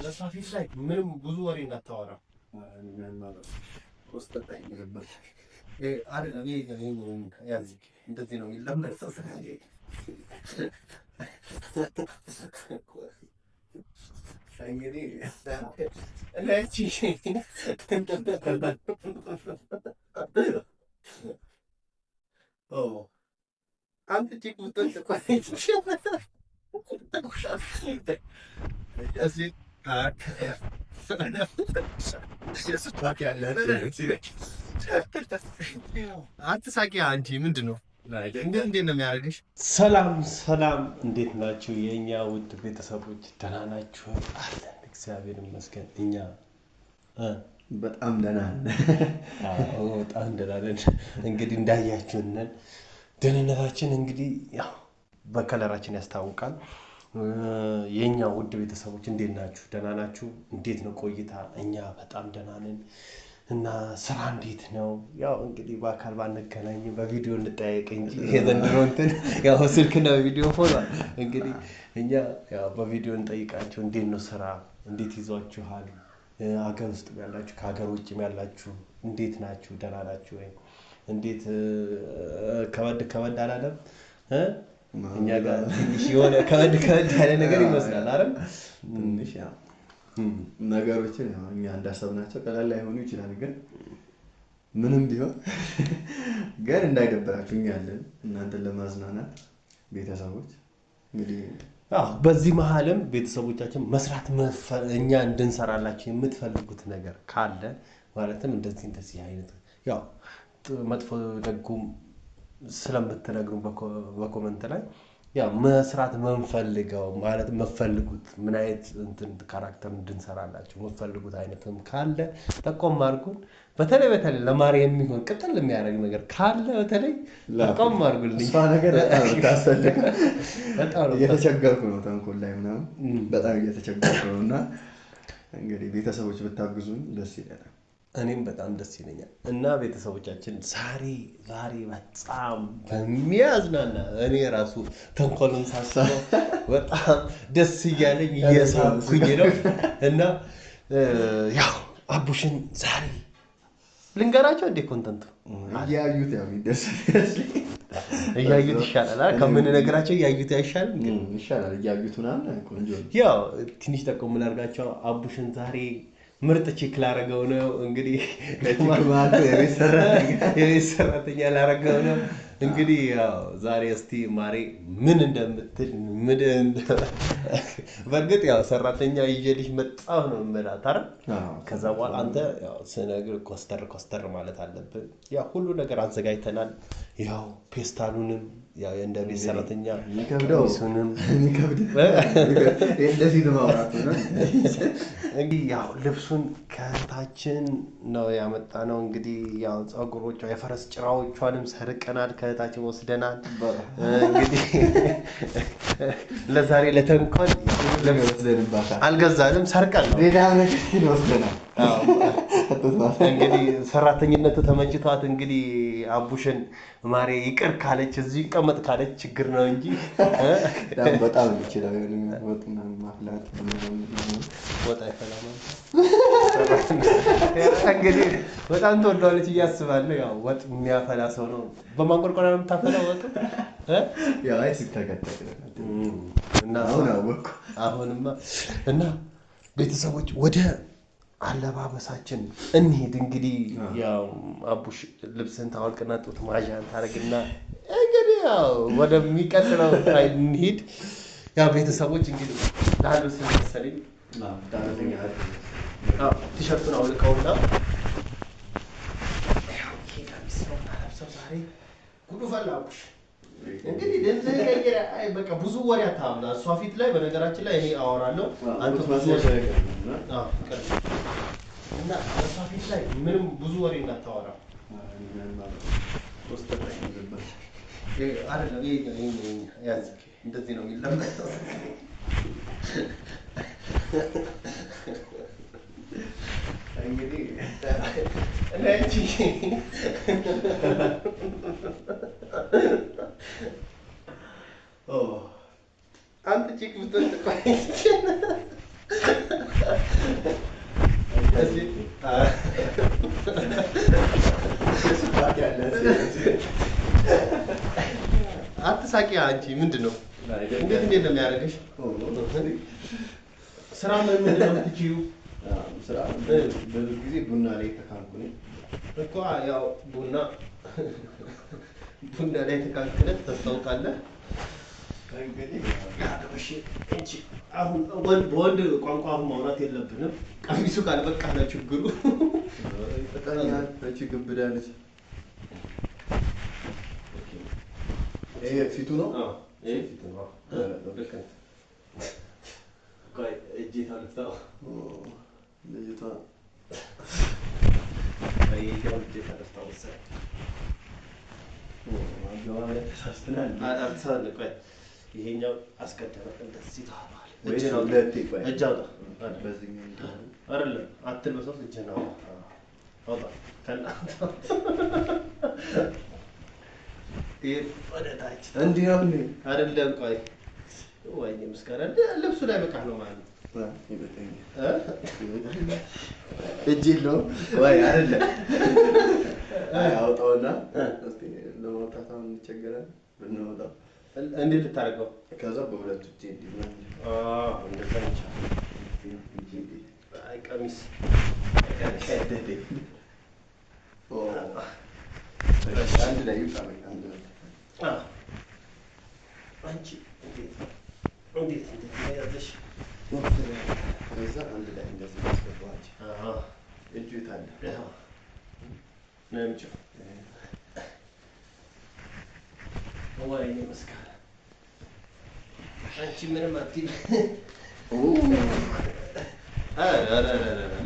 ለሳፊት ላይ ምንም ብዙ ወሬ እንዳታወራ። እንደዚህ ነው የሚለመሰው። አንድ ቺክ አትሳቂ አንቺ ምንድን ነው እንዴት ነው የሚያደርግሽ? ሰላም ሰላም፣ እንዴት ናችሁ የእኛ ውድ ቤተሰቦች? ደህና ናችሁ? አለን እግዚአብሔር ይመስገን። እኛ በጣም ደህና ነን። በጣም ደህና ነን። እንግዲህ እንዳያችሁን ደህንነታችን እንግዲህ ያው በከለራችን ያስታውቃል። የኛ ውድ ቤተሰቦች እንዴት ናችሁ? ደህና ናችሁ? እንዴት ነው ቆይታ? እኛ በጣም ደህና ነን። እና ስራ እንዴት ነው? ያው እንግዲህ በአካል ባንገናኝም በቪዲዮ እንጠያየቅ እንጂ የዘንድሮ እንትን ያው ስልክና ቪዲዮ ሆኗል። እንግዲህ እኛ ያው በቪዲዮ እንጠይቃቸው። እንዴት ነው ስራ? እንዴት ይዟችኋል? ሀገር ውስጥ ያላችሁ ከሀገር ውጭም ያላችሁ እንዴት ናችሁ? ደህና ናችሁ ወይ? እንዴት ከበድ አላለም? እኛ ጋር ትንሽ የሆነ ከበድ ያለ ነገር ይመስላል አይደል? ትንሽ ያው ነገሮችን ያው እኛ እንዳሰብናቸው ቀላል ላይሆኑ ይችላል። ግን ምንም ቢሆን ግን እንዳይደብራችሁ እኛ አለን እናንተን ለማዝናናት ቤተሰቦች። እንግዲህ በዚህ መሀልም ቤተሰቦቻችን መስራት እኛ እንድንሰራላችሁ የምትፈልጉት ነገር ካለ ማለትም እንደዚህ አይነት ያው መጥፎ ደጉም ስለምትነግሩን በኮመንት ላይ ያው መስራት መንፈልገው ማለት መፈልጉት ምን አይነት እንትን ካራክተር እንድንሰራላችሁ መፈልጉት አይነትም ካለ ጠቆም አድርጉን። በተለይ ለማሪ የሚሆን ቅጥል የሚያደርግ ነገር ካለ በተለይ ጠቆም አድርጉልኝ። እሷ ነገር በጣም ታስፈልግ። በጣም እየተቸገርኩ ነው ተንኮል ላይ ምናምን በጣም እየተቸገርኩ ነው። እና እንግዲህ ቤተሰቦች ብታግዙኝ ደስ ይለናል። እኔም በጣም ደስ ይለኛል። እና ቤተሰቦቻችን ዛሬ በጣም በሚያዝናና እኔ ራሱ ተንኮልን ሳስበው በጣም ደስ እያለኝ እየሳኩኝ ነው። እና ያው አቡሽን ዛሬ ልንገራቸው እንዴ ኮንተንቱ እያዩት ያው እያዩት ይሻላል ከምንነግራቸው እያዩት አይሻልም? ግን ይሻላል እያዩት ምናምን ቆንጆ። ያው ትንሽ ጠቆም ላድርጋቸው። አቡሽን ዛሬ ምርጥ ቺክ ላረገው ነው እንግዲህ የቤት ሰራተኛ ላረገው ነው እንግዲህ። ያው ዛሬ እስቲ ማሬ ምን እንደምትል በእርግጥ ያው ሰራተኛ ይዤልሽ መጣሁ ነው የምላት አይደል? ከዛ በኋላ አንተ ያው ስነግር ኮስተር ማለት አለብን። ያው ሁሉ ነገር አዘጋጅተናል። ያው ፔስታሉንም ያው እንደ ቤት ሰራተኛ የሚከብደውሱንም እንደዚህ ነው ማውራት ነው። እንግዲህ ያው ልብሱን ከእህታችን ነው ያመጣነው። እንግዲህ ያው ፀጉሮቿ የፈረስ ጭራዎቿንም ሰርቀናል፣ ከእህታችን ወስደናል። እንግዲህ ለዛሬ ለተንኮል አልገዛንም፣ ሰርቀን ነው ሌላ ነገር ወስደናል። እንግዲህ ሰራተኝነቱ ተመችቷት እንግዲህ አቡሽን ማሬ ይቅር ካለች እዚህ ይቀመጥ ካለች ችግር ነው እንጂ በጣም ይችላል። ወጥና ማፍላት ወጣ ይፈላል እንግዲህ በጣም ተወዷለች እያስባለሁ። ያው ወጥ የሚያፈላ ሰው ነው። በማንቆርቆሪያ ነው የምታፈላው ወጥ ያው አይስ ተከተከ እና አሁንማ እና ቤተሰቦች ወደ አለባበሳችን እንሂድ። እንግዲህ ያው አቡሽ ልብስን ታወልቅና ጡት ማዣን ታረግና እንግዲህ ያው ወደሚቀጥለው እንሂድ። ያው ቤተሰቦች እንግዲህ ላልብስ መሰለኝ ቲሸርቱን አውልቀውና ያው ኬዳሚስ ነው ታለብሰው ዛሬ ጉዱ ፈላ አቡሽ። እንግዲህ ለዚህ ቀየረ በቃ ብዙ ወሬ አታብላ እሷ ፊት ላይ። በነገራችን ላይ እኔ አወራለሁ አንተ ብዙ ወሬ እና እሷ ፊት ላይ ምንም ብዙ ወሬ እንዳታወራ። እንደዚህ ነው የሚለመሰው። እንግዲህ ለእንጂ አንተ ቺክ ብትወጥ አትሳቂ አንቺ ምንድን ነው? እንዴት ነው የሚያደርግሽ? ስራ ምንድን ነው የምትችይው? ስራ ብዙ ጊዜ ቡና ላይ ተካንኩ ነኝ እኮ ያው ቡና ላይ ተካንክለት ታስታውቃለህ። እሺ እንጂ አሁን በወንድ ቋንቋ ማውራት የለብንም። ቀሚሱ ካልበቃ ነው ችግሩ። እቺ ግብዳ ነች። ይሄ ፊቱ ነው? ይሄ ፊቱ ነው። ቆይ እጄ ታልፍታው ልጅቷ ይሄው እጄ ታልፍታው ሰ አገባብ ተሳስተናል። አልተሳለ ቆይ ይሄኛው አስቀደመ እንደዚህ ታባለ እጅ ነው ለቲ ቆይ እጅ አውጣ በዚህኛው አይደለም አትልበሰው እጅ ነው አውጣ ከናንተ ይሄ ወደ ታች እንዲህ ነው እንዴ? አይደለም ቆይ ወይኔ ምስካራ ልብሱ ላይ በቃ ነው ማለት ነው። እጅ የለውም ወይ አይደለም? አውጣውና እስቲ ለማውጣት አሁን እንቸገራለን። ብንወጣው እንዴት ልታደርገው? ከዛ በሁለቱ እጅ እንዲህ ነው። እንደዛ ይቻላል። አይ ቀሚስ ቀደደ አንድ ላይ ይውጣ በቃ አንድ ላይ አንቺ እንዴት ያዘሽ? ከዛ አንድ ላይ እንደዚህ አስገባዋቸው። እጁ የታለ? ነምጭ ወይኔ መስካራ አንቺ ምንም አትይም።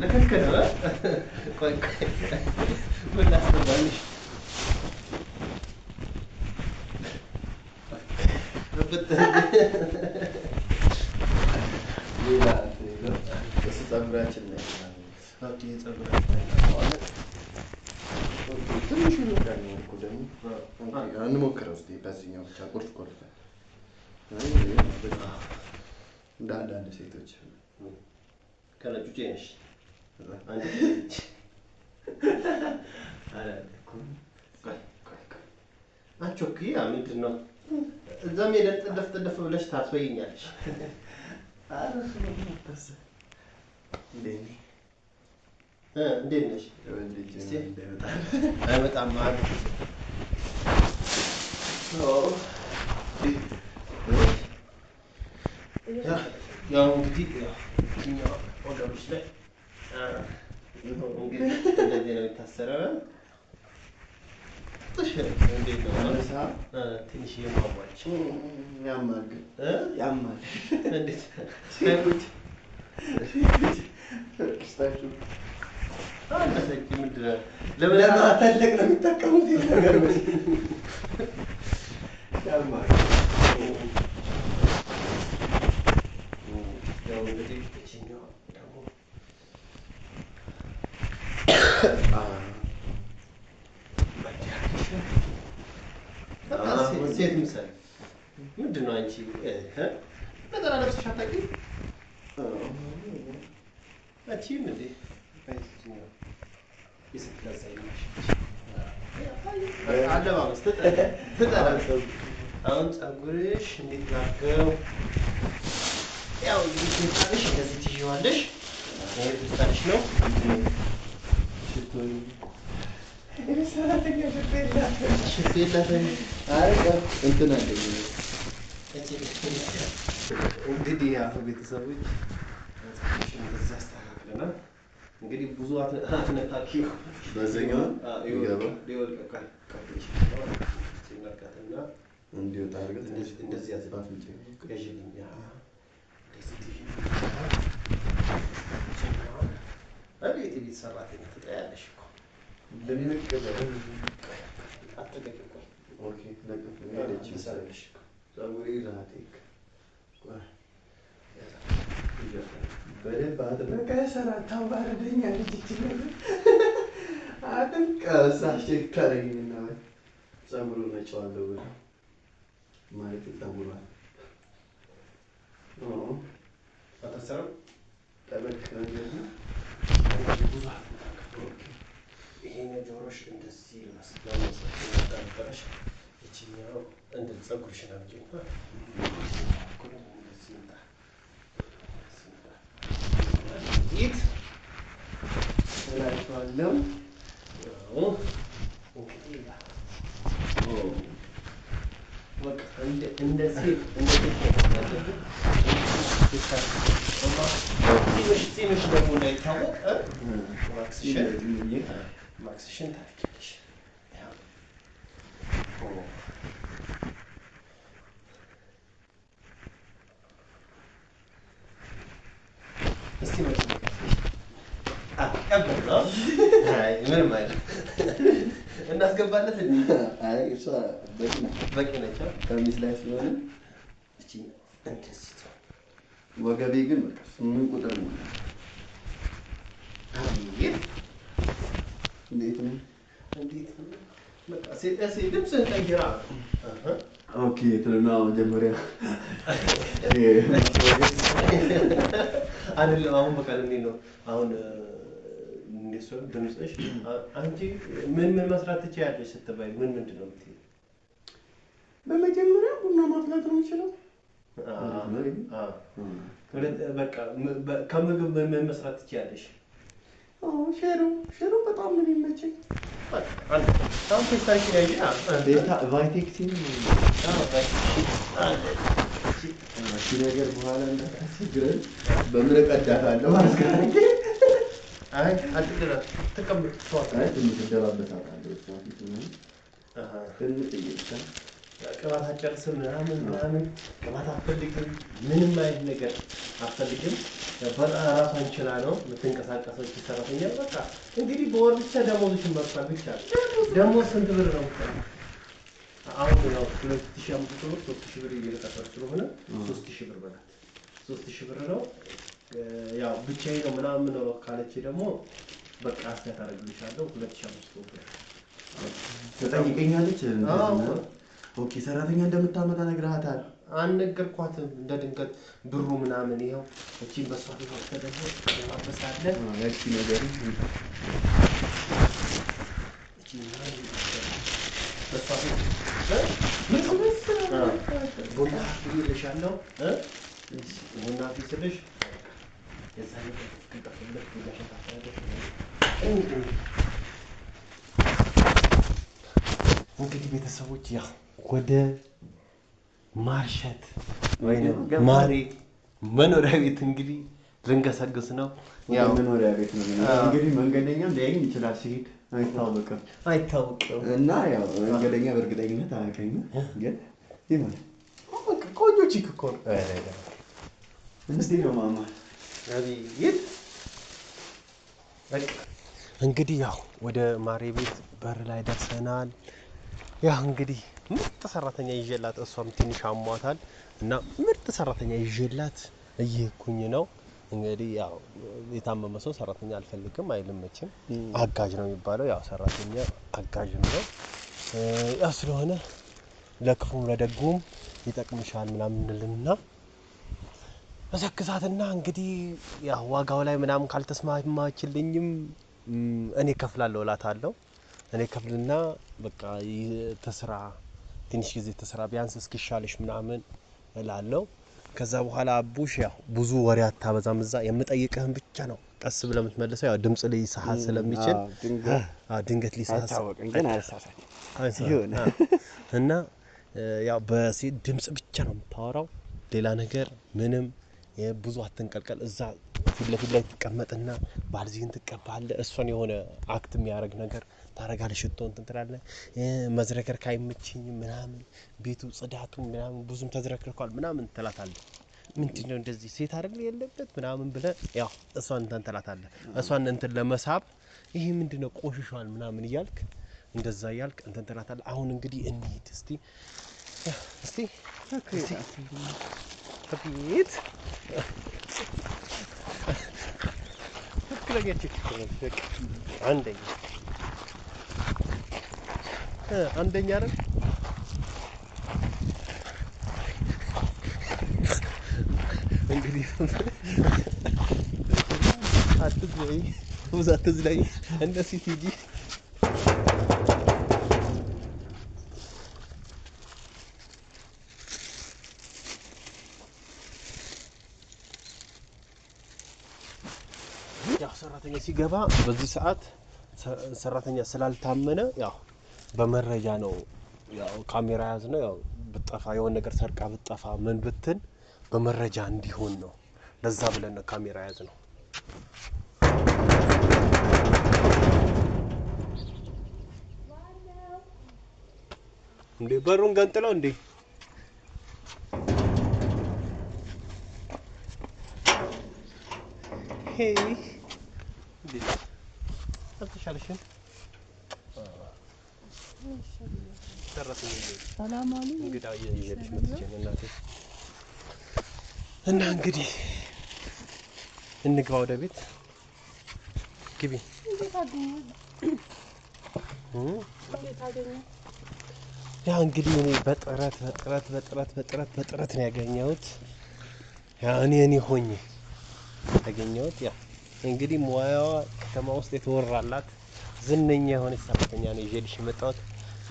ልክክ ነው። ቆይ ምን ላስገባልሽ? እሱ ፀጉራችን ነው። ትንሽ ይወዳል እኮ ደግሞ እንሞክረው እስኪ በዚህኛው ብቻ ቁርጥ ቁርጥ እንደ አንዳንድ ሴቶች ከነጩ ነሽ አንቺ ምንድን ነው እዛም ሄደን ጥልፍ ጥልፍ ብለሽ ታስበይኛለሽ። እንዴት ነሽ? አይመጣም ማለት ያው እንግዲህ ወገኖች ላይ እንግዲህ እንደዚህ ነው የታሰረው። ትንሽ የማሟች ያማል ግን ያማል። እንዴት ስታችሁ አንተሰቂ ምንድን ነው ለማተለቅ ነው የሚጠቀሙት ነገር ያማል። ያው እንግዲህ እችኛዋ ደግሞ ሴት ምሳሌ ምንድን ነው አንቺ ነጠላ ለብሰሽ አታውቂም? አቺም እንዴ አለባበስ ትጠላለህ። አሁን ፀጉርሽ እንዴት ላድርገው? ያው እንግዲህ ትንሽ እንደዚህ ትይዋለሽ። ይሄ ትንሽ ነው። ሽቶ የላትም። እንትን አለኝ እንግዲህ ያው ቤተሰቦች እንደዚህ አስተካክለናል። እንግዲህ ብዙ አትነካኪው። በዚህኛው ይወልቅ ሲመርቀትና እንዲወጣ አድርገህ እንደዚህ ያዝባት እንጂ ያዥልኝ አቤት የቤት ሰራተኛ ትጠያለሽ እኮ በደንብ አድርገህ ሰራ ታዋርደኛለች። አትንቀሳሽ ታረጊና ፀጉሩን ነጨዋለሁ ብለህ ማለት ፀጉሯን አታሰራም ጠበቅ እንደዚህ ብዙ ይሄን ጆሮሽ እንደዚህ ይመስላል ነበረሽ እቺኛው እንደ ፀጉርሽን አምጪና ኢት ስላይቷለም ያው እንግዲህ በቃ እንደዚህ ትንሽ ደግሞ እንዳይታወቅ ማክስሽን ታደርጊያለሽ። እስቲ ምንም አይደል እናስገባለት እንዴ? አይ እሷ በቂ ነች። ቀሚስ ላይ ስለሆነ እቺ እንደዚህ ወገቤ ግን በቃ 8 ቁጥር ነው። አቤት እንዴት ነው? በቃ ድምፅህን ቀይራ። ኦኬ ትልና መጀመሪያ አይደለም አሁን በቃ እንዴት ነው አሁን እንዴት ሰው ድምፅሽ አንቺ ምን መስራት ትችያለሽ ስትባይ ምንድን ነው የምትይው? በመጀመሪያ ቡና ማፍላት ነው የምችለው። በቃ ከምግብ ምን መስራት ትችያለሽ? ሽሮ በጣም ነው የሚመቸኝ። አሁን ቴስታችን ያይና ቫይቴክሲን እሺ ነገር በኋላ እንዳታስቸግረን በምን እቀዳታለሁ አስገራኝ። አይ አትቀራ ተቀምጥ ተዋት። አይ ትንሽ እንደባበታታለሁ እሷ ፊት ነው ትንሽ ይይዛል። ቅባት አጨርስም ምናምን ቅባት አትፈልግም፣ ምንም አይነት ነገር አትፈልግም። በራሷን ችላ ነው የምትንቀሳቀሰው ሰራተኛ። በቃ እንግዲህ በወር ብቻ ደሞዝሽን መክፈል ብቻ። ደሞዝ ስንት ብር ነው? አሁን ነው 2500 ብር 3000 ብር እየተከፈለ ስለሆነ 3000 ብር በላት 3000 ብር ነው። ያው ብቻዬን ነው ምናምን ነው ካለች ደግሞ በቃ አስተያየት አደርግልሻለሁ 2500 ብር ትጠይቀኛለች። ኦኬ ሰራተኛ እንደምታመጣ ነግረሃታል? አልነገርኳትም። እንደ ድንገት ብሩ ምናምን ይኸው እቺን በሷ ፊት ወሰደው ማበሳለ ያቺ ነገር እቺ በሷ ፊት ቡና ይልሻለሁ ቡና ፊትልሽ የዛኔ ከቀፈለክ ቡናሽን ታፈራለሽ። እንግዲህ ቤተሰቦች ያው ወደ ማርሸት ወይንም ማሪ መኖሪያ ቤት እንግዲህ ልንገሰግስ ነው። ያው መኖሪያ ቤት ነው እንግዲህ መንገደኛም ሊያየኝ ይችላል ሲሄድ አይታወቅም እና ያው መንገደኛ በእርግጠኝነት አያውቀኝም ግን ይሁን በቃ ቆንጆ ቺክ እኮ ነው። እንዴት ነው ማማ? አቤት በቃ እንግዲህ ያው ወደ ማሪ ቤት በር ላይ ደርሰናል። ያው እንግዲህ ምርጥ ሰራተኛ ይዤላት እሷም ትንሽ አሟታል እና ምርጥ ሰራተኛ ይዤላት እየኩኝ ነው። እንግዲህ ያው የታመመ ሰው ሰራተኛ አልፈልግም አይልምችም። አጋዥ ነው የሚባለው። ያው ሰራተኛ አጋዥ ነው። ያው ስለሆነ ለክፉም ለደጉም ይጠቅምሻል ምናምን እንልና መሰክሳትና እንግዲህ ያው ዋጋው ላይ ምናምን ካልተስማማችልኝም እኔ ከፍላለሁ እላታለሁ። እኔ ከፍልና በቃ ተስራ ትንሽ ጊዜ ተስራ ቢያንስ እስኪሻልሽ ምናምን እላለሁ። ከዛ በኋላ አቡሽ ያው ብዙ ወሬ አታበዛም። እዛ የምጠይቅህን ብቻ ነው ቀስ ብለህ የምትመልሰው። ያው ድምጽ ላይ ሰዓት ስለሚችል ድንገት ሊሳሳ ግን አልሳሳትም እና ያው በሴት ድምጽ ብቻ ነው የምታወራው። ሌላ ነገር ምንም ብዙ አትንቀልቀል። እዛ ፊት ለፊት ላይ ትቀመጥና ባልዚን ትቀባለህ። እሷን የሆነ አክት የሚያደርግ ነገር ታረጋለህ። ሽቶ እንትን ትላለህ። መዝረከር ካይመችኝ ምናምን ቤቱ ጽዳቱ ምናምን ብዙም ተዝረክርኳል ምናምን ትላታለህ። ምንድነው እንደዚህ ሴት አይደል የለበት ምናምን ብለህ ያው እሷን እንትን ትላታለህ። እሷን እንትን ለመሳብ ይሄ ምንድነው ቆሽሿል ምናምን እያልክ እንደዛ እያልክ እንትን ትላታለህ። አሁን እንግዲህ እንሂድ እስቲ አቤት አንደኛ አይደል እንግዲህ አትዝለይ ሙዝ አትዝለይ እንደዚህ ሂጂ ያው ሰራተኛ ሲገባ በዚህ ሰዓት ሰራተኛ ስላልታመነ ያው በመረጃ ነው ያው ካሜራ ያዝ ነው ያው ብጠፋ የሆነ ነገር ሰርቃ ብጠፋ ምን ብትን በመረጃ እንዲሆን ነው ለዛ ብለን ነው ካሜራ ያዝ ነው እንዴ በሩን ገንጥለው እንዴ ሄይ እንዴ አትሻለሽም ሰራተኛ ሰላም አለኝ እንግዳ እየሄድሽ መጥቼ እናቴ እና እንግዲህ እንግባ ወደ ቤት ግቢ እንዴት አገኘ ያ እንግዲህ እኔ በጥረት ነው ያገኘሁት ያ እኔ ሆኜ ያገኘሁት ያ እንግዲህ ሙያዋ ከተማ ውስጥ የተወራላት ዝነኛ የሆነች ሰራተኛ ነው ይዤልሽ የመጣሁት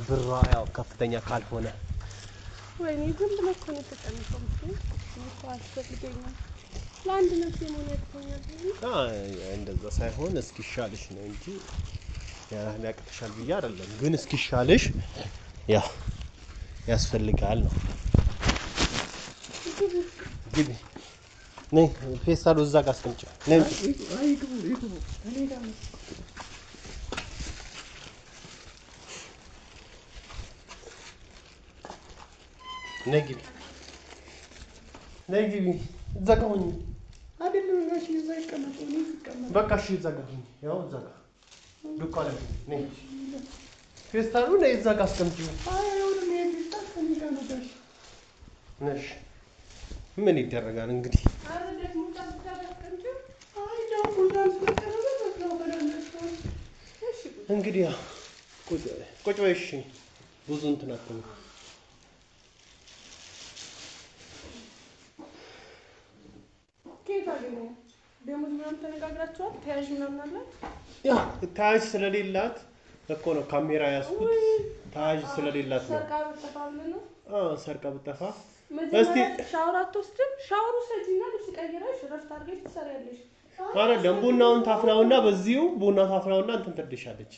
ብሯ ያው ከፍተኛ ካልሆነ ወይኔ ዝም ብለህ እኮ ነው የተቀመጠው አስፈልገኛል ለአንድ ነፍስ የመሆን ያክተኛል እንደዛ ሳይሆን እስኪሻልሽ ነው እንጂ ያቅትሻል ብዬ አይደለም ግን እስኪሻልሽ ያ ያስፈልጋል ነው ግቢ ነይ ፌስታሉ እዛ ጋር አስቀምጪ ነይ ነይ ግቢ እዛ ጋር ሁኚ አይደለም ጋሽ እዛ ይቀመጡ ነው ይቀመጡ በቃ እሺ እዛ ጋር ሁኚ ያው እዛ ጋር ዱካ ላይ ነይ ፌስታሉ ነይ እዛ ጋር አስቀምጪው ነሽ ምን ይደረጋል እንግዲህ እንግዲህ ያው ቁጭ በይ እሺ ብዙ እንትን አትበይ ከየት አገኘህ ደሞዝ ምናምን ተነጋግራችኋል ተያዥ ምናምን አላት ያ ተያዥ ስለሌላት እኮ ነው ካሜራ ያዝኩት ተያዥ ስለሌላት ነው ሰርቃ ብትጠፋ ብለህ ነው ሰርቃ ብትጠፋ እስቲ ሻወር አትወስድም ሻወር ውሰጂና ልብስ ቀይረሽ ረፍት አድርገሽ ትሰሪያለሽ አይደለም ቡናውን ታፍላውና በዚሁ ቡና ታፍላውና እንትን ትልሻለች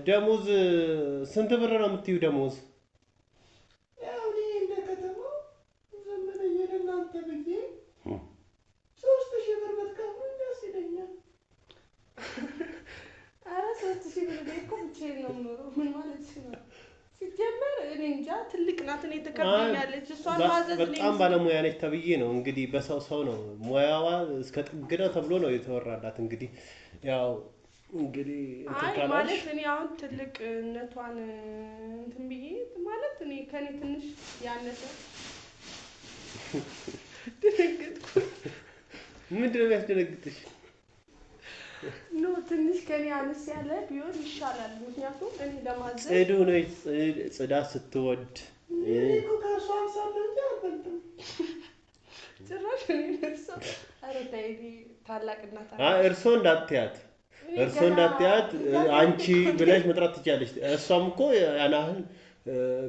ደሞዝ ስንት ብር ነው የምትይው ደሞዝ ያው እኔ እንደ ከተማው ዘመነ የለናንተ ብዬ 3000 ብር ብትከፍሉኝ ደስ ይለኛል ኧረ 3000 ብር እኮ ብቻዬን ነው የምኖረው ምን ማለት ነው ሲጀመር እኔ እንጃ ትልቅ ናት እኔ ተከብኛለች እሷን ማዘዝ በጣም ባለሙያ ነች ተብዬ ነው እንግዲህ በሰው ነው ሙያዋ እስከ ጥግ ነው ተብሎ ነው የተወራላት እንግዲህ ያው እንግዲህ አይ ማለት እኔ አሁን ትልቅነቷን እንትን ብዬ ማለት እኔ ከኔ ትንሽ ያነሰ ደነገጥኩ ምንድን ነው የሚያስደነግጥሽ ኖ ትንሽ ከኔ አነስ ያለ ቢሆን ይሻላል ምክንያቱም እኔ ለማዘዝ ጽዱ ነው ጽዳት ስትወድ እኮ ከእሷ አንሳለሁ እንጂ አልበልጥም ጭራሽ እኔ እርሶ ኧረ ተይ ታላቅ እናት እርሶ እንዳትያት አንቺ ብለሽ መጥራት ትችያለሽ እሷም እኮ ያናህል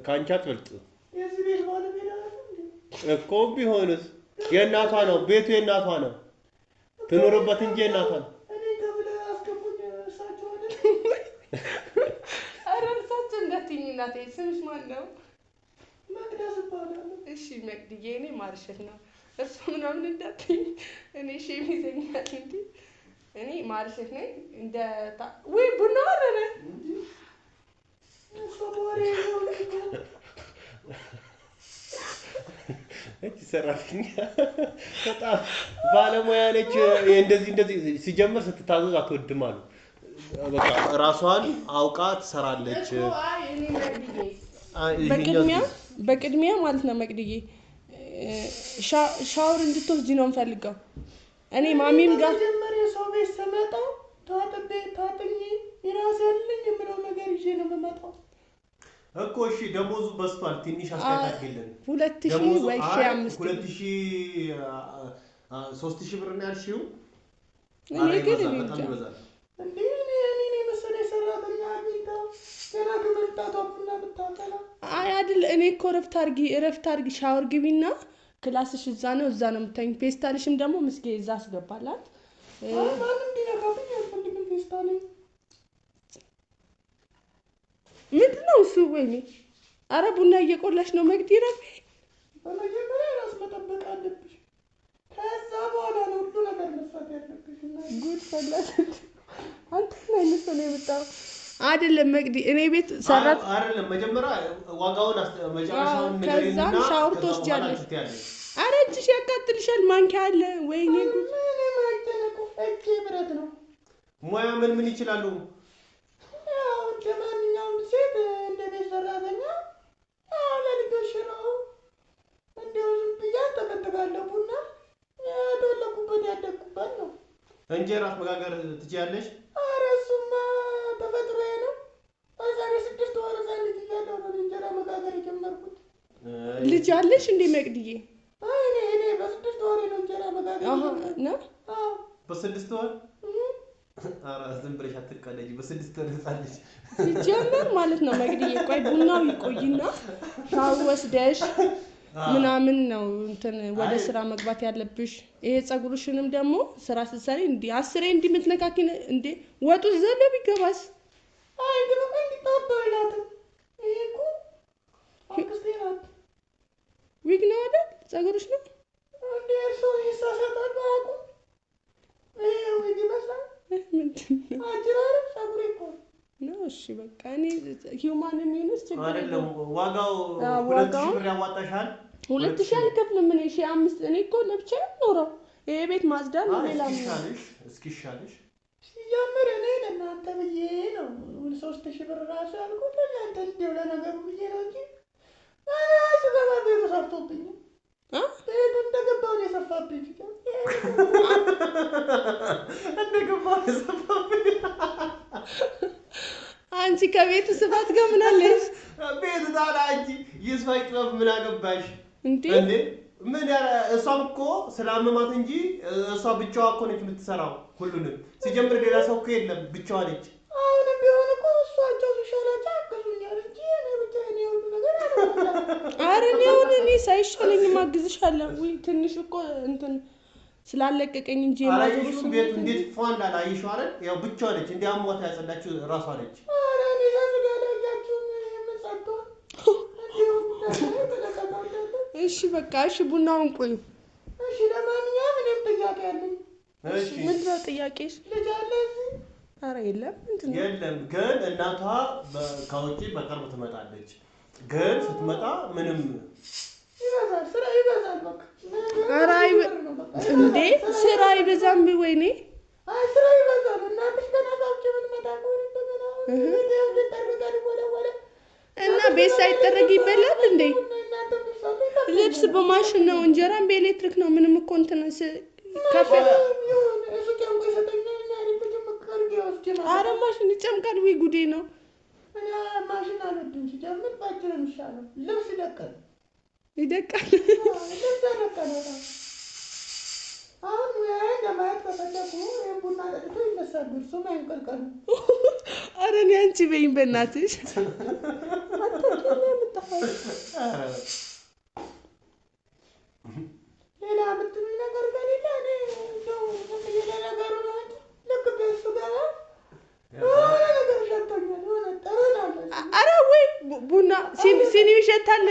ከአንቺ አትበልጥ የዚህ ቤት ባለቤት አይደል እኮ ቢሆንስ የእናቷ ነው ቤቱ የእናቷ ነው ትኖርበት እንጂ የእናቷ ነው እኔ ከብለህ አስገቡኝ እሳቸው አይደል ኧረ እርሳቸው እንዳትይኝ እናቴ ስምሽ ማን ነው መቅደስ እባላለሁ እሺ መቅድዬ እኔ ማርሸት ነው እርሱ ምናምን እንዳትይኝ እኔ ሼም ይዘኛል እንጂ እኔ ማርሸት ነኝ እንደ ወይ ቡና ወረደ ሶሞሬ ነው እቺ ሰራተኛ በጣም ባለሙያ ነች እንደዚህ ሲጀምር ስትታዘዝ አትወድም አሉ በቃ ራሷን አውቃ ትሰራለች አይ እኔ መቅድዬ በቅድሚያ ማለት ነው መቅድዬ ሻወር እንድትወስጂ ነው የምፈልገው እኔ ማሚም ጋር መጀመሪያ ሰው ቤት ስመጣ ታጥኜ የራሴ ያለኝ የምለው ነገር ይዤ ነው የምመጣው እኮ እሺ ደሞዙ በስቷል ትንሽ አስተካክለን 2000 ወይ 1500 3000 ብር ነው ያልሽው እኔ ግን ይበዛል፣ እኔ በጣም እንጃ። ይበዛል። እንዴ እኔ መሰለኝ ሰራተኛ አግኝታ ገና ከመምጣቷ ቡና ብታፈላ። አይ አይደል፣ እኔ እኮ እረፍት አድርጊ፣ ሻወር ግቢና ክላስሽ እዛ ነው የምታኝ። ፌስታልሽም ደግሞ ምስጌ እዛ አስገባላት። አይ ማንም እንዲነካብኝ አልፈልግም ፌስታሌን። ምንድን ነው እሱ? ወይኔ አረ ቡና እየቆላሽ ነው መግዲ። ረፊ በመጀመሪያ ራስ መጠበቅ አለብሽ። ከዛ በኋላ ነው ሁሉ ነገር መስራት ያለብሽ። እና ጉድ ፈላት። አንተ ምን አይነት ሰው ነው የመጣው? አይደለም መግዲ፣ እኔ ቤት ሰራት አይደለም መጀመሪያ ዋጋውን መጨረሻውን ከዛ ንገሪኝና ሻወር ከዛ ትወስጃለሽ። በኋላ ትያለሽ። አረ እጅሽ ያቃጥልሻል፣ ማንኪያ አለ። ወይኔ ጉድ። ምን ማይተነቁ እጄ ብረት ነው። ሙያ ምን ይችላሉ? ያው እንደ ማንኛውም ሴት እንደ ቤት ሰራተኛ ያው ለልጆች ነው እንደው ዝም ብዬ አጠቀጥቃለሁ። ቡና የተወለድኩበት ያደግኩበት ነው። እንጀራስ መጋገር ትችያለሽ? ኧረ እሱማ ተፈጥሮዬ ነው። በዛሬ 6 ወር እዛ ልጅ እያለሁ ነው እንጀራ መጋገር የጀመርኩት። ልጅ አለሽ እንዴ መቅድዬ? አይ እኔ በ6 ወሬ ነው እንጀራ መጋገር የጀመርኩት። ነው አዎ በ6 ወር? ኧረ ዝም ብለሽ አትቀለጂ። በ6 ወር ህፃንሽ ሲጀመር ማለት ነው መቅድዬ። ቆይ ቡናው ይቆይና ሻወር ወስደሽ ምናምን ነው እንትን ወደ ስራ መግባት ያለብሽ። ይሄ ፀጉርሽንም ደግሞ ስራ ስትሰሪ እንዲህ 10 እንዲህ የምትነካኪ እንዴ ወጡ ዘሎ ቢገባስ? አይ ግን እኮ እንዲታበላትም ይሄ እኮ አክስቴ ናት። ዊግ ነው አይደል? ፀጉርሽ ነው እንዴ ሰው ይሳሳታል ባቁ። ይሄ ዊግ ይመስላል። ምንድን ነው አጅራር ፀጉሬ እኮ ነው? እሺ በቃ እኔ ሂውማን የሚሆንስ ችግር አይደለም። ዋጋው ዋጋው 2000 ብር ያዋጣሻል። 2000 አልከፍልም እኔ 1500። እኔ እኮ ለብቻዬ ኖረው ይሄ ቤት ማጽዳት ነው። ሌላ እስኪሻልሽ ሲጀምር እኔ ለእናንተ ብዬ ነው 3000 ብር ራሱ ያልኩት ለእናንተ እንዲሁ ለነገሩ ብዬ ነው እንጂ ስገባ ቤቱ ሰርቶብኝ ቤቱ እንደገባሁ ነው የሰፋብኝ። እንደገባሁ የሰፋብኝ። አንቺ ከቤቱ ስፋት ጋር ምን አለሽ? ቤቱ ታዲያ አንቺ ይስፋይ ጥበብ ምን አገባሽ እንዴ? ምን እሷም እኮ ስላመማት እንጂ እሷ ብቻዋ እኮ ነች የምትሰራው ሁሉንም። ሲጀምር ሌላ ሰው እኮ የለም፣ ብቻዋ ነች። አሁንም ቢሆን እኮ እሷቸው ሲሻላቸው ያግዙኛል እንጂ እኔ ብቻ እኔ ሁሉ ነገር አደረጋለሁ። ኧረ እኔ ሳይሻለኝም አግዝሻለሁ። ውይ ትንሽ እኮ እንትን ስላለቀቀኝ እንጂ አላየሽውም? ቤቱ እንዴት ፏ እንዳለ አየሽው አይደል? ያው ብቻዋ ነች። እንዲህ አሟታ ያጸዳችው ራሷ ነች። ኧረ እኔ ሳስጋ ላያችሁን የምጸደው እንዲሁም ተለቀቀውለለ። እሺ በቃ እሺ፣ ቡናውን ቆዩ። እሺ ለማንኛውም እኔም ጥያቄ አለኝ። እሺ ምንድን ነው ጥያቄሽ? ልጅ አለ እዚህ? ኧረ የለም። ምንድን ነው? የለም፣ ግን እናቷ ከውጭ በቅርብ ትመጣለች። ግን ስትመጣ ምንም ይበዛል፣ ስራ ይበዛል። በቃ ኧረ እንዴ ስራ አይበዛም? ወይኔ አይ ስራ ይበዛል። እናትሽ ገና ከውጭ የምትመጣ ከሆነ እንደገና ልጠርጋል ወደ እና ቤት ሳይጠረግ ይበላል እንዴ? ልብስ በማሽን ነው፣ እንጀራም በኤሌክትሪክ ነው። ምንም እኮ እንትን ኧረ ማሽን ይጨምቃል። ወይ ጉዴ ነው። ማሽን አልወድም። ሲጀምር በእጅ ነው የሚሻለው። ልብስ ይደቃል ይደቃል። ልብስ ያደቃል። አሁን ሙያዬን ለማየት ከፈለኩ ይሄን ቡና ጠጥቶ ይነሳሉ። እርሱም አይንቀልቀሉ። ኧረ እኔ አንቺ በይኝ በእናትሽ። ሌላ የምትሉኝ ነገር ከሌለ እኔ እንደው ነገሩ ነው እንጂ ልክ ቤት ስገባ የሆነ ነገር ሸቶኛል። የሆነ ጠረን አለ። ኧረ ወይ ቡና ሲኒው ይሸታል።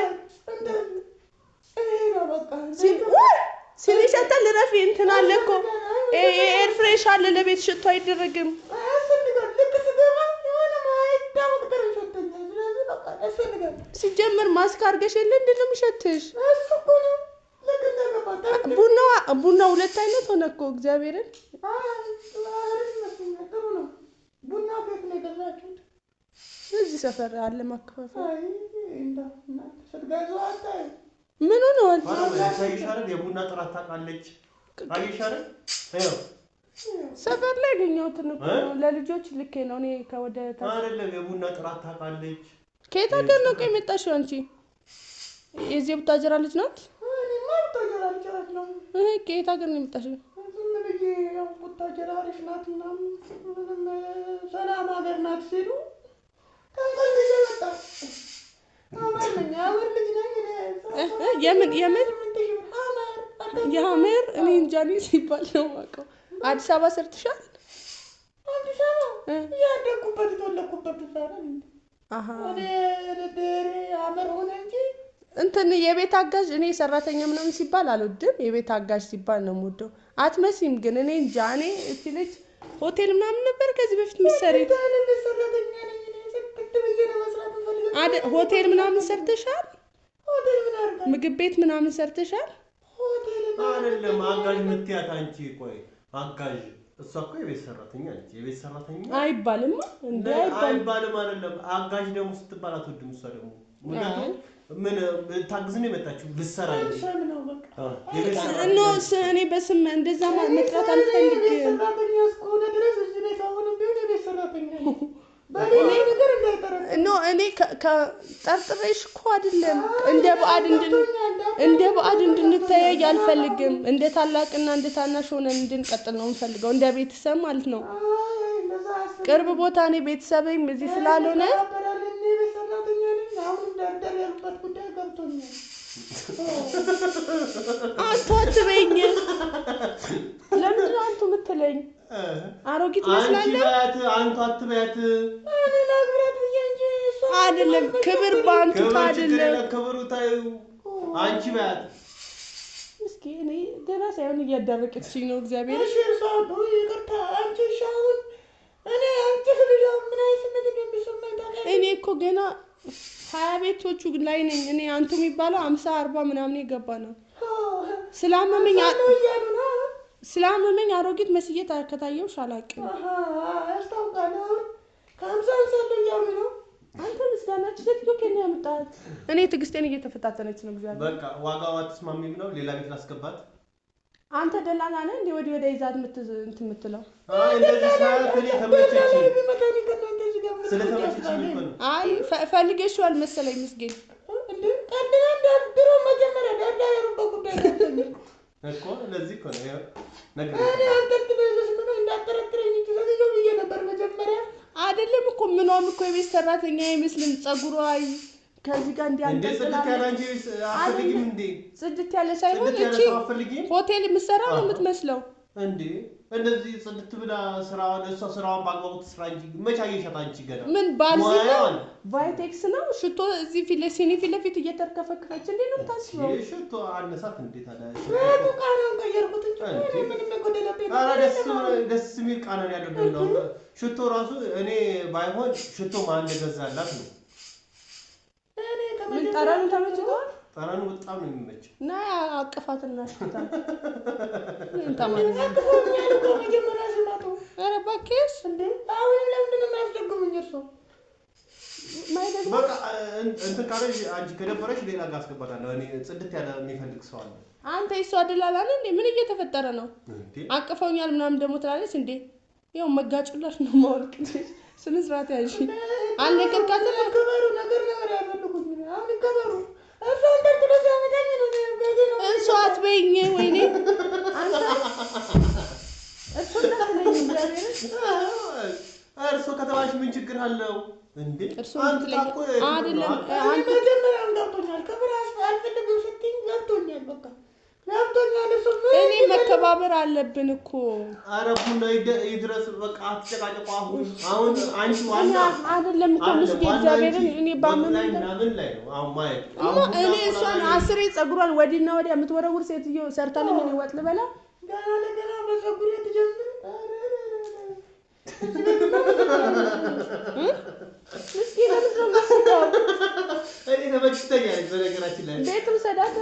ይሄ ነው በቃ ሲኒ ይሸታል። ረፊ እንትን አለ እኮ ኤር ፍሬሽ አለ። ለቤት ሽቶ አይደረግም። ልክ ስገባ የሆነ ማይታወቅ ጠረን ሸቶኛል። ስለዚህ በቃ ያስፈልጋል። ሲጀመር ማስክ አድርገሽ የለ እንዴ ነው የሚሸትሽ? እሱ እኮ ነው። ልክ እንደገባ ቡና ሁለት አይነት ሆነ እኮ እግዚአብሔርን። ጥሩ ነው። ቡና ቤት ነው የገዛችሁት? እዚህ ሰፈር አለ ማከፋፈል። አይ እንደው ስትገዙ አታዩ። ምን ሆነዋል? ሳይሻል የቡና ጥራት ታውቃለች። አይሻል አይው ሰፈር ላይ ያገኘሁትን እኮ ለልጆች ልኬ ነው። እኔ ከወደ አይደለም የቡና ጥራት ታውቃለች። ከየት ሀገር ነው የመጣሽው አንቺ? የዚህ ቡታጀራ ልጅ ናት? እኔማ ቡታጀራ ልጅ ነው። ከየት ሀገር ነው የመጣሽው? ዝም ብዬ ያው ቡታጀራ አሪፍ ናት ምናምን ምንም ሰላም ሀገር ናት ሲሉ ከእንቅልፍ መጣሁ። አመር ልጅ ነኝ የምን አመር የሀመር እኔ እንጃ እኔ ሲባል ነው የማውቀው። አዲስ አበባ ሰርተሻል? አዲስ አበባ ያደግኩበት የተወለድኩበት ይባላል። እኔ ልደሬ አመር ሆነ እንጂ እንትን የቤት አጋዥ እኔ ሰራተኛ ምናምን ሲባል አልወድም። የቤት አጋዥ ሲባል ነው የምወደው። አትመስይም ግን እኔ እንጃ። እኔ እቺ ልጅ ሆቴል ምናምን ነበር ከዚህ በፊት ምሰሪ ሰራተኛ ነኝ እኔ ስክት ብዬ ነው መስራት የምፈልገው። ሆቴል ምናምን ሰርተሻል? ሆቴል ምን አርጋ ምግብ ቤት ምናምን ሰርተሻል? ሆቴል አይደለም አጋዥ የምትያት አንቺ። ቆይ አጋዥ እሷ እኮ የቤት ሰራተኛ ነች። የቤት ሰራተኛ አይባልም እንዴ? አይባልም አይደለም። አጋዥ ደግሞ ስትባል አትወድም እሷ ደግሞ ምክንያቱም ምን ታግዝ ነው የመጣችው ልትሰራ እንጂ ነው በቃ የቤት ኖ ሰራተኛ እኔ በስም እንደዛ መጥራት አልፈልግም። ሰራተኛ እስከሆነ ድረስ እዚህ ቤት አሁንም ቢሆን የቤት ሰራተኛ ነኝ። በሌላ ነገር እንዳይጠረጥ ኖ እኔ ጠርጥሬሽ እኮ አይደለም። እንደ ባዕድ እንድንተያይ አልፈልግም። እንደ ታላቅና እንደ ታናሽ ሆነን እንድንቀጥል ነው የምፈልገው፣ እንደ ቤተሰብ ማለት ነው። ቅርብ ቦታ እኔ ቤተሰብም እዚህ ስላልሆነ አንተ አትበይኝ። ለምንድን ነው አንቱ የምትለኝ? አሮጊት መስላለህ? አንተ አትበያት። አይደለም ክብር ባንቱ አይደለም። ክብሩ ታዩ አንቺ በያት። እስኪ እኔ ገና ሳይሆን እያዳረቀችኝ ነው። እግዚአብሔር እሺ እርሷ ይቅርታ አንቺ ሻውን እኔ አንቺ ልጅ ምን አይነት ነገር ቢሰማኝ ታውቃለህ? እኔ እኮ ገና 20 ቤቶቹ ላይ ነኝ። እኔ አንቱ የሚባለው 50 40 ምናምን የገባ ነው። ስላመመኝ አሮጊት መስዬ ከታየሁሽ አላውቅም። አስታውቃለሁ። ከ50 ሰው እያሉ ነው። አንተ ምስጋናች ሴትዮ ከኔ ያመጣት። እኔ ትዕግስቴን እየተፈታተነች ነው። እግዚአብሔር በቃ ዋጋው አትስማሚም ነው። ሌላ ቤት ላስገባት። አንተ ደላላ ነህ እንዴ? ወዲህ ይዛት እንትን የምትለው? እንደዚህ ሰዓት እኔ ተመቸችኝ። ስለተመቸችኝ እኮ ነው። አይ ፈልጌሽዋል መሰለኝ ምስጌን እንዴ ቀድና ድሮ መጀመሪያ ዳዳ ያረበው ጉዳይ ነው እኮ ለዚህ እኮ ነው ነገር እኔ አንተ ትበለሽ ምን እንዳጠረጥረኝ ትዘግየው ብዬ ነበር መጀመሪያ። አይደለም እኮ ምኗም እኮ የቤት ሰራተኛ አይመስልም። ጸጉሯ ከዚህ ጋር እንዴ ጽድት ያለ አንቺ አፈልጊም እንዴ? ጽድት ያለ ሳይሆን እቺ ሆቴል የምትሰራ ነው የምትመስለው። እንዴ እንደዚህ ጽድት ብላ ስራዋን እሷ ስራዋን በአግባቡ ትስራ እንጂ መቼ አየሻት አንቺ? ገና ምን ባልዚ ነው ቫይቴክስ ነው ሽቶ እዚህ ፊት ለፊት እየተርከፈከፈች እንዴ ነው ታስበው? ሽቶ አነሳት እንዴ ታዲያ? ሽቶ ቃናን ቀየርኩት እንጂ ምንም የጎደለብኝ ደስ የሚል ቃና ያለው ነው። ሽቶ ራሱ እኔ ባይሆን ሽቶ ማን እንደገዛላት ነው። ምን ጠረኑ ተመችቷል? ጠረኑ በጣም ነው የሚመቸው። ና አቅፋትና ሽታ ምን መጀመሪያ ሲመጡ ኧረ እባክሽ እንዴ አሁንም ለምንድን ነው የሚያስደግሙኝ? እርሶ በቃ እንትን ካለሽ አንቺ ከደበረሽ ሌላ ጋር አስገባታለሁ። እኔ ጽድት ያለ የሚፈልግ ሰው አለ። አንተ እሷ ደላላ ነህ እንዴ? ምን እየተፈጠረ ነው? አቅፈውኛል ምናምን ደግሞ ትላለች እንዴ? ያው መጋጭላሽ ነው ማወቅ እንዴ? ስነ ስርዓት ያዥ አልነገርካትም? ከበሩ ነገር ያፈልጉት አሁን ከበሩ እሷን ተጥሎ ሲያመጣኝ ነው እሷ አትበይኝ። ወይኔ አንተ እሱ እንዳትለኝ እግዚአብሔር እርሶ ከተባልሽ ምን ችግር አለው እንዴ? አንተ እኮ አይደለም አንተ መጀመሪያም ገብቶኛል። ከብራስ አልፈልግም ስትይኝ ገብቶኛል። በቃ ገብቶኛል። እሱ እኔ መከባበር አለብን እኮ። ኧረ ቡና ይድረስ። በቃ አትጨቃጨቁ። አሁን አንቺ ዋና አይደለም እኮ ምስኪን እግዚአብሔርን እኔ ባምን ላይ ምናምን ላይ ነው አሁን ማየት። እኔ እሷን አስሬ ጸጉሯን ወዲና ወዲያ የምትወረውር ሴትዮ ሰርታለኝ እኔ ወጥ ልበላ ገና ለገና በጸጉር ትጀምር ምስኪን ለምንድን ነው የምትስቀው? እኔ ተመችቶኛለች በነገራችን ላይ ቤትም ሰዳት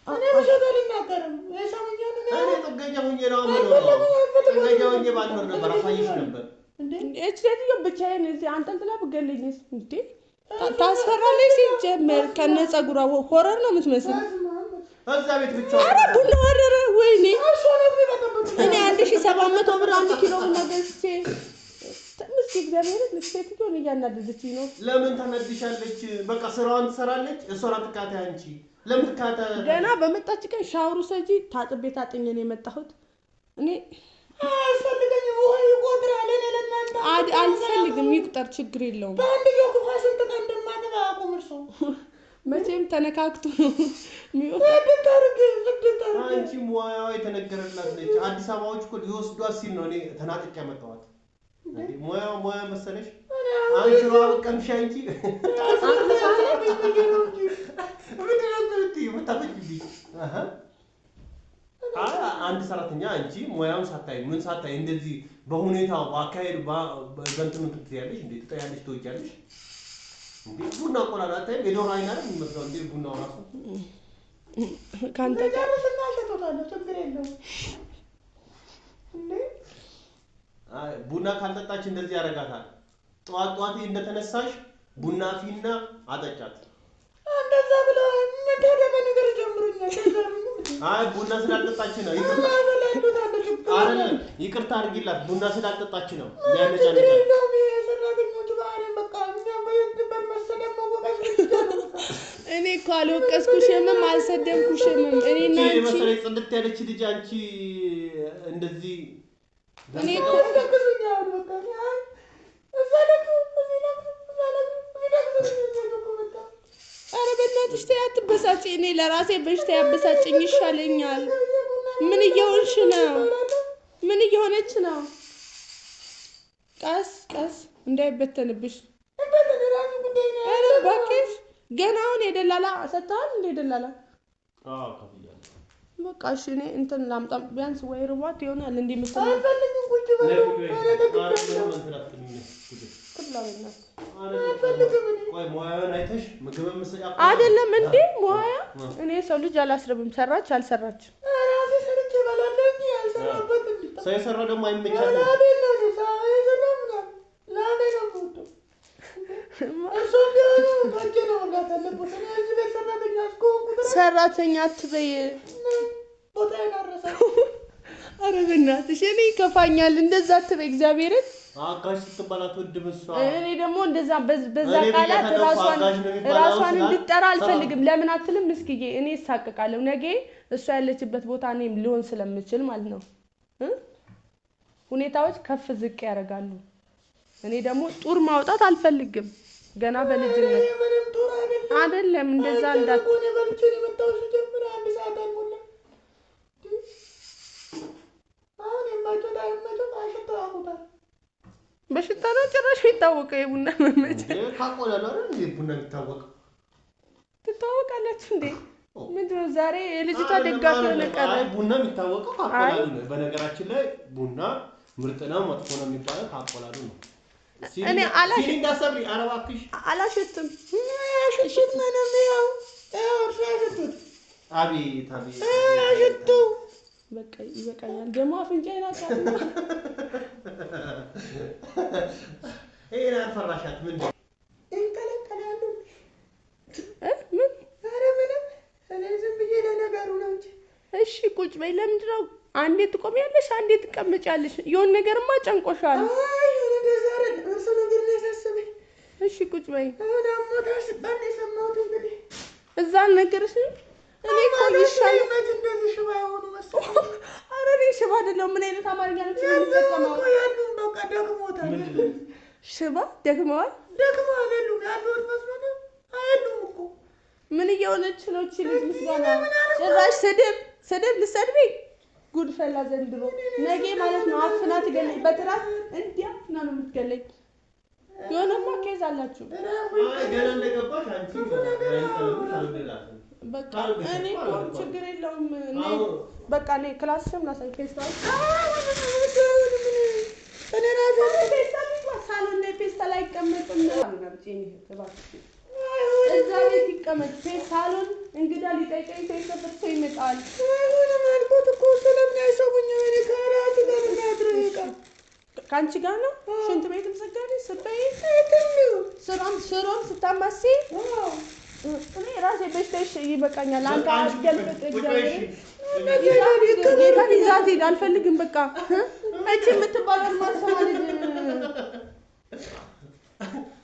እኔ ብቻ አልናገርም። የሰሙኛን እኔ ጥገኛ ሆኜ ነው የምኖረው። ጥገኛ ሆኜ ባልኖር ነበር አሳይሽ ነበር እንዴ። እቺ ሴትዮ ብቻዬን እዚህ አንጠልጥላ ብገለኝስ እንዴ? ታስፈራለች። ሲጀመር ከነ ጸጉሯ ሆረር ነው የምትመስል። እዛ ቤት ብቻ ኧረ ቡና ወረረ። ወይኔ እኔ 1700 ብር 1 ኪሎ ቡና ገዝቼ ምስኪን እግዚአብሔርን ሴትዮን እያናደደችኝ ነው። ለምን ታነድሻለች? በቃ ስራዋን ትሰራለች። እሷን አትካታይ አንቺ። ለምን ትካታ? ገና በመጣች ቀን ሻወሩ ሰጂ ታጥቤ ታጥኜ ነው የመጣሁት። እኔ አያስፈልገኝም። ውሃ ይቆጥራል። እኔ ለእናንተ አልፈልግም። ይቁጠር፣ ችግር የለውም። በአንድ ጆክ ውሃ ስንት ቀን እንደማጠባ አቁም። እርሶ መቼም ተነካክቶ ነው የሚወጣው። አንቺ ሙያዋ የተነገረላት ነች። አዲስ አበባዎች እኮ ሊወስዷት ሲል ነው እኔ ተናጥቄ ያመጣኋት። ሙያ መሰለሽ? አንቺ ነው ቀምሻ እንጂ አንድ ሰራተኛ አንቺ ሙያውን ሳታይ ምን ሳታይ እንደዚህ በሁኔታው ባካሄዱ በእንትኑ ትያለሽ እንዴ? ትጠያለሽ፣ ትወጃለሽ እንዴ? ቡና ቆላላታ የዶሮ አይና ነው የሚመስለው እንዴ? ቡናው ራሱ ካንተ ጋር እናሸቶታለሁ። ችግር የለውም እንዴ? ቡና ካልጠጣች እንደዚህ ያደርጋታል። ጠዋት ጠዋት እንደተነሳሽ ቡና ፊና አጠጫት። እንደዛ ብላ ምን ታደበ ነገር ጀምሩኛል። አይ ቡና ስላልጠጣች ነው። ይቅርታ አድርጊላት። ቡና ስላልጠጣች ነው ያነጫነጫ። እኔ እኮ አልወቀስኩሽም፣ አልሰደብኩሽም። እኔና አንቺ መሰለኝ ጽድት ያለች ልጅ አንቺ እንደዚህ እኔ እኮ ኧረ በእናትሽ ተይ አትበሳጭ። እኔ ለራሴ በሽታ ያበሳጭኝ ይሻለኛል። ምን እየሆንሽ ነው? ምን እየሆነች ነው? ቀስ ቀስ እንዳይበተንብሽ። ኧረ እባክሽ ገና አሁን የደላላ ሰጥተዋል እንደ ደላላ? አዎ ከፍያለሁ። በቃ እሺ እኔ እንትን ላምጣ ቢያንስ ወይ ርቧት ይሆናል እንዴ መሰለኝ። አይደለም እንዴ ሙያ እኔ ሰው ልጅ አላስረብም። ሰራች አልሰራች ሰው የሰራው ደግሞ አይመቻትም። ሰራተኛ አትበይ። ኧረ በእናትሽ እኔ ይከፋኛል። እንደዛ አትበይ እግዚአብሔርን። አጋዥ ስትባል አትወድም እሷ። እኔ ደግሞ እንደዛ በዛ ቃላት ራሷን እንድጠራ አልፈልግም። ለምን አትልም? እስኪዬ እኔ እሳቀቃለሁ። ነገ እሷ ያለችበት ቦታ እኔም ሊሆን ስለምችል ማለት ነው። ሁኔታዎች ከፍ ዝቅ ያደርጋሉ። እኔ ደግሞ ጡር ማውጣት አልፈልግም። ገና በልጅነት አይደለም እንደዛ እንዳት በሽታ ነው ጭራሽ የሚታወቀው የቡና መመጫ ካቆላሉ አይደል ቡና የሚታወቀው? ትታወቃላችሁ እንዴ? ምንድን ነው ዛሬ የልጅቷ ደጋፊ ሆነ ቀረ። አይ ቡና የሚታወቀው ካቆላሉ ነው። በነገራችን ላይ ቡና ምርጥ ነው መጥፎ ነው የሚባለው ካቆላሉ ነው። እኔ እንዳሰብሪ ኧረ እባክሽ አላሸትም። አያሸቱት ምንም ያው እርሻ ያሸቱት አቤት አቤት አያሸቱ በቃ ይበቃኛል። ደግሞ አፍንጫዬን አቃጥሎ ይሄን አልፈራሻት ምን እንቀለቀላሉ ምን? ኧረ ምንም እኔ ዝም ብዬ ለነገሩ ነው እንጂ። እሺ ቁጭ በይ። ለምንድን ነው አንዴ ትቆሚያለሽ አንዴ ትቀመጫለሽ? የሆነ ነገርማ ጨንቆሻል። አይ እንደዛ አይደል እርሱ ነገር ነው ያሳሰበኝ። እሺ ቁጭ በይ። አሁን አሞታል ሲባል ነው የሰማሁት። እንግዲህ እዛ አልነገርሽም? እኔ እኮ ይሻል እንደዚህ ሽባ የሆኑ መሰለኝ። ኧረ እኔ ሽባ አይደለሁም። ምን አይነት አማርኛ ነው የምትጠቀመው? ያሉን በቃ ደክሞታል። ሽባ ደክመዋል? ደክመዋል የሉም ያሉት መስሎ ነው። አይሉም እኮ ምን እየሆነች ነው እቺ ልጅ? ምስጋና ጭራሽ ስድብ ልትሰድቢኝ? ጉድ ፈላ ዘንድሮ። ነገ ማለት ነው አፍና ትገለኝ። በትራስ እንዲህ አፍና ነው የምትገለኝ። የሆነማ ኬዝ አላችሁ። ገና እንደገባሽ አንቺ በቃ እኔ እኮ ችግር የለውም። በቃ እኔ ክላስሽም ላሳይ ፌስታል እኔ ራሴ ሳሎን ላይ ፌስታል አይቀመጥም። እዛ ቤት ይቀመጥ። ሳሎን እንግዳ ሊጠይቀኝ ተከፍቶ ይመጣል። አይሆንም አልኩት እኮ ስለምን አይሰሙኝም? እኔ ከራሴ ጋር የሚያድረው ይቀር ከአንቺ ጋር ነው። ሽንት ቤትም ዘጋቢ ስትበይ ስራም ስታማሲ እኔ ራሴ በሽታሽ ይበቃኛል። አንተ አትገልጥ። እግዚአብሔር ጌታን ይዛት ሂድ። አልፈልግም በቃ እቺ የምትባለው ማሰማ ልጅ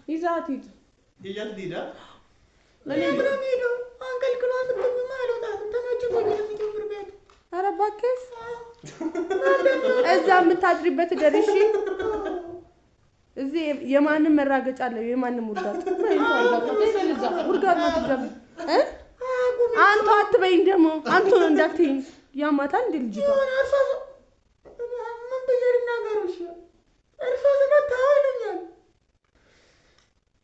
ይዛት ሂድ። ይያት ዲዳ ለምን ነው አንከልክሏት? ምንም አልወጣትም። ተመችቶኝ ነው ሲጀምር ቤት። ኧረ እባክሽ እዛ የምታድሪበት ደርሺ እዚህ የማንም መራገጫ አለው የማንም ውርጋጥ ውርጋጥ ነው ትገብ አንተ አትበይኝ ደግሞ አንተ ነው እንዳትይኝ ያማታል እንደ ልጅቷ ምን ብዬ ልናገርሽ እርሶ ስለታወሉኛል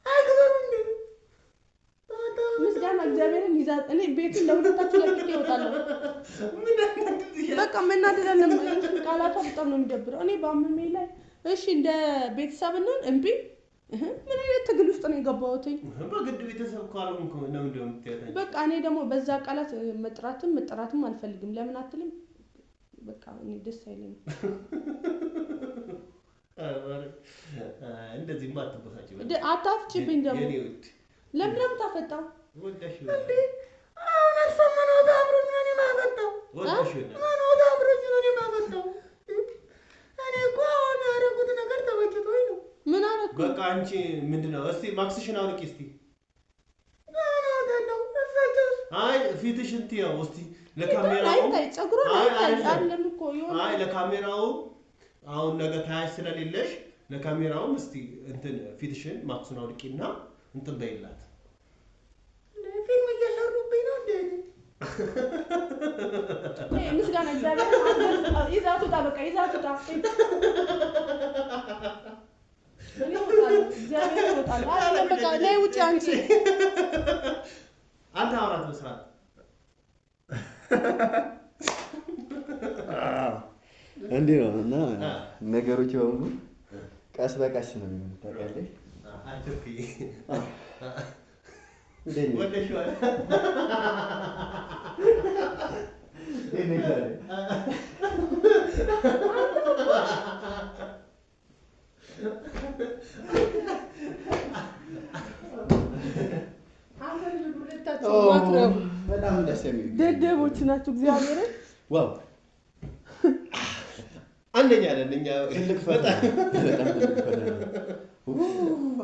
አይገርም እንዴ ምስጋና እግዚአብሔርን ይዛት እኔ ቤቱን ለሁለታችሁ ለቅቄ እወጣለሁ በቃ መናደዳለም ቃላቷ በጣም ነው የሚደብረው እኔ ባመሜ ላይ እሺ እንደ ቤተሰብ ነው እንዴ ምን አይነት ትግል ውስጥ ነው የገባሁትኝ በግድ ቤተሰብ ካልሆንኩ ነው እንደምትያለኝ በቃ እኔ ደግሞ በዛ ቃላት መጥራትም አልፈልግም ለምን አትልም በቃ እኔ ደስ አይለኝም እንደዚህ ማትበሳጭ አታፍጭብኝ ደግሞ ለምን ታፈጣው ወደሽ እንዴ አሁን አሰማና አብሮኝ ነው የማፈጣው ወደሽ ነው አብሮኝ ነው የማፈጣው እኔ እኮ አሁን ያደረጉት ነገር ተበጅቶኝ ነው ምን አረኩ በቃ አንቺ ምንድነው እስቲ ማክስሽን አውልቂ እስቲ አይ ፊትሽ እንትያው እስቲ ለካሜራው አይ ጸጉሩን አይደለም እኮ ይሆን አይ ለካሜራው አሁን ነገ ታያሽ ስለሌለሽ ለካሜራውም እስቲ እንትን ፊትሽን ማክሱን አውልቂና እንትን በይላት ፊልም እየሰሩብኝ ነው እንዴ ምስጋና እግዚአብሔር ይዛቱ በቃ ይዛቱ እኔ ወጣለሁ እግዚአብሔር ይወጣል አይደለም በቃ ላይ ውጪ አንቺ አንተ አውራት መስራት እንዴ ነው እና ነገሮች በሙሉ ቀስ በቀስ ነው የሚሆኑት ታውቂያለሽ አትፍሪ እንደኔ ወደሽዋል በጣም ደስ የሚል ደደቦች ናችሁ እግዚአብሔርን ዋው አንደኛ ነን እኛ ትልቅ ፈተና በጣም ትልቅ ፈተና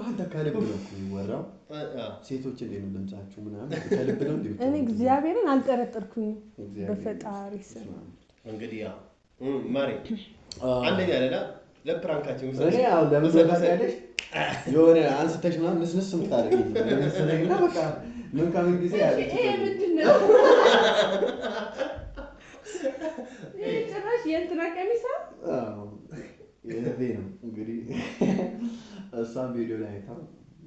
አንተ ከልብ ነው የሚወራው ሴቶች እንዴት ነው ድምጻችሁ ምናምን ከልብ ነው እንዴ እኔ እግዚአብሔርን አልጠረጠርኩኝም በፈጣሪ ስም እንግዲህ ያው ማሪ አንደኛ ነን ለፕራንካችን እኔ አሁን ለምን ታውቂያለሽ የሆነ አንስተሽ ምናምን ንስንስ የምታደርጊኝ ስለዚህ በቃ ምን ካምን ጊዜ ያለች ይሄ ምንድነው ይሄ ጭራሽ የእንትና ቀሚሳ ይሄ ነው እንግዲህ እሷን ቪዲዮ ላይ አይታ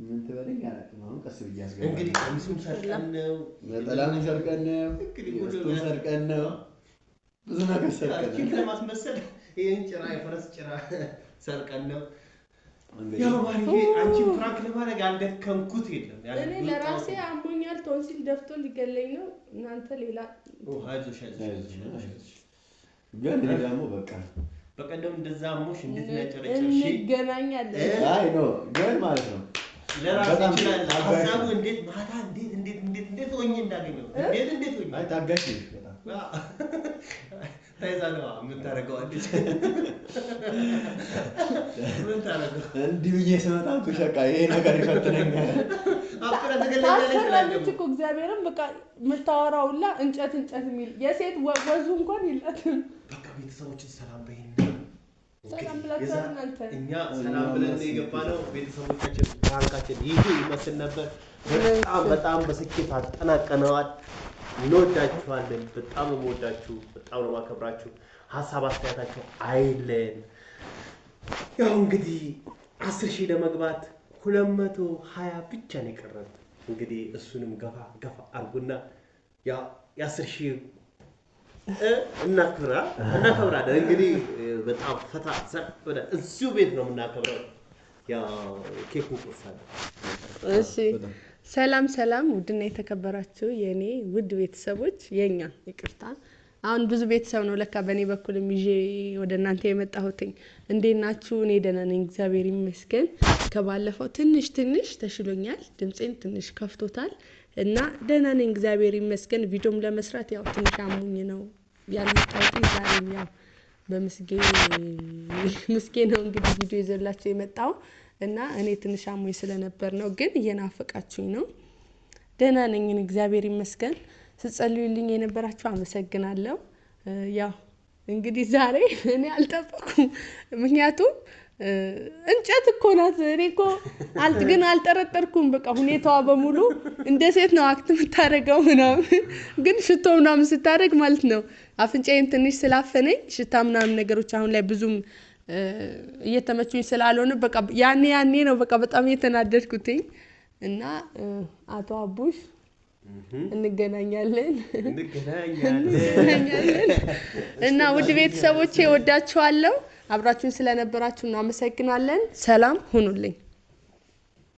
ምን ትበለኝ አላውቅም አሁን ቀስ ብዬ አስገባለሁ እንግዲህ ቀሚሱን ሰርቀን ነው ነጠላውን ሰርቀን ነው ውስጡን ሰርቀን ነው ብዙ ነገር ሰርቀን ፊት ለማስመሰል ይሄን ጭራ የፈረስ ጭራ ሰርቀን ነው ያው ማሪዬ አንቺ ፍራንክ ለማድረግ ያልደከምኩት የለም እኔ ለራሴ አሞኛል ቶንሲል ደፍቶ ሊገለኝ ነው እናንተ ሌላ አይዞሽ ግን እኔ ደግሞ በቃ በቀደም እንደዛ አሞሽ እንዴት ያጨረጨርሽ እንገናኛለን አይ ኖ ግን ማለት ነው ለራሴ ይችላል ሀሳቡ እንዴት ማታ እንዴት ሆኜ እንዳገኘው እንዴት ሆኜ አይ ታጋሽ ነሽ በጣም ታይዛ ነው ምን ታረጋዋለች ምን ታረጋው እንዲህ ብዬ ስመጣ በቃ ይሄ ነገር ይፈትነኛል አፍራ ተገለለች ታስፈራለች እኮ እግዚአብሔርን በቃ የምታወራውላ እንጨት የሚል የሴት ወዙ እንኳን የላትም በቃ ቤተሰቦችን ሰላም በይና ሰላም ብላችሁ እናንተ እኛ ሰላም ብለን የገባነው ቤተሰቦቻችን ፍራንካችን ይሄ ይመስል ነበር በጣም በስኬት አጠናቀነዋል እንወዳችኋለን በጣም የምወዳችሁ በጣም ነው ማከብራችሁ ሐሳብ አስተያየታችሁ አይለን ያው እንግዲህ 10,000 ለመግባት 220 ብቻ ነው የቀረን እንግዲህ እሱንም ገፋ አርጉና ያ የ10,000 እናከብራለን እንግዲህ በጣም ፈታ ዘፈደ እዚሁ ቤት ነው የምናከብረው ያ ኬክ ቆርሳለን እሺ ሰላም ውድና የተከበራችሁ የኔ ውድ ቤተሰቦች የኛ ይቅርታ አሁን ብዙ ቤተሰብ ነው ለካ በኔ በኩልም ይዤ ወደ እናንተ የመጣሁትኝ እንዴት ናችሁ እኔ ደህና ነኝ እግዚአብሔር ይመስገን ከባለፈው ትንሽ ተሽሎኛል ድምጼን ትንሽ ከፍቶታል እና ደህና ነኝ እግዚአብሔር ይመስገን ቪዲዮም ለመስራት ያው ትንሽ አሙኝ ነው ያልመጣሁት ዛሬም ያው በምስጌ ነው እንግዲህ ቪዲዮ ይዘላችሁ የመጣው እና እኔ ትንሽ አሙኝ ስለነበር ነው ግን እየናፈቃችሁኝ ነው ደህና ነኝ እግዚአብሔር ይመስገን ስትጸልዩልኝ የነበራችሁ አመሰግናለሁ ያው እንግዲህ ዛሬ እኔ አልጠበኩም ምክንያቱም እንጨት እኮ ናት እኔ እኮ ግን አልጠረጠርኩም በቃ ሁኔታዋ በሙሉ እንደ ሴት ነው አክት የምታደርገው ምናምን ግን ሽቶ ምናምን ስታደርግ ማለት ነው አፍንጫዬን ትንሽ ስላፈነኝ ሽታ ምናምን ነገሮች አሁን ላይ ብዙም እየተመቹኝ ስላልሆነ በቃ ያኔ ነው በቃ በጣም እየተናደድኩትኝ እና አቶ አቡሽ እንገናኛለን እና ውድ ቤተሰቦቼ ወዳችኋለሁ አብራችሁን ስለነበራችሁ እናመሰግናለን ሰላም ሁኑልኝ